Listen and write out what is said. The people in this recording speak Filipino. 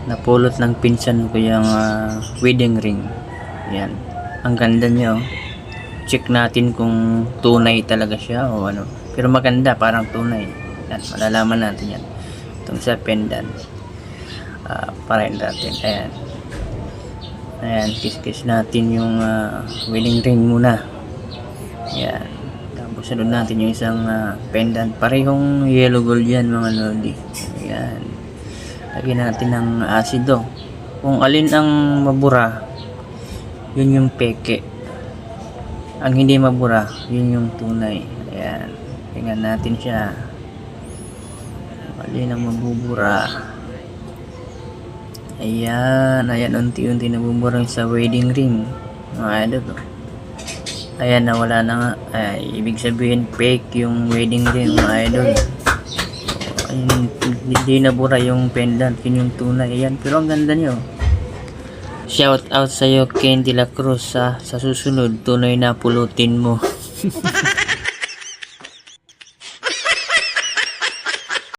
napulot ng pinsan ko yung wedding ring. Yan. Ang ganda niya, oh. Check natin kung tunay talaga siya o ano. Pero maganda, parang tunay. Yan, malalaman natin yan. Itong sa pendant. Parahin natin. Ayan. Ayan, kiss natin yung wedding ring muna. Ayan. Tapos sunod natin yung isang pendant. Parehong yellow gold yan mga lodi. Ayan. Lagyan natin ng asido. Kung alin ang mabura, yun yung peke. Ang hindi mabura, yun yung tunay. Ayan. Tingnan natin siya. Alin ang mabubura. Ayan. Ayan, unti-unti nabubura sa wedding ring. Mga idol. Ayan, nawala na nga. Ay, ibig sabihin fake yung wedding ring mga idol. Ayun, hindi nabura yung pendant. Yun yung tunay. Ayan, pero ang ganda nyo. Shout out sa'yo Ken De La Cruz sa susunod. Tunay na pulutin mo.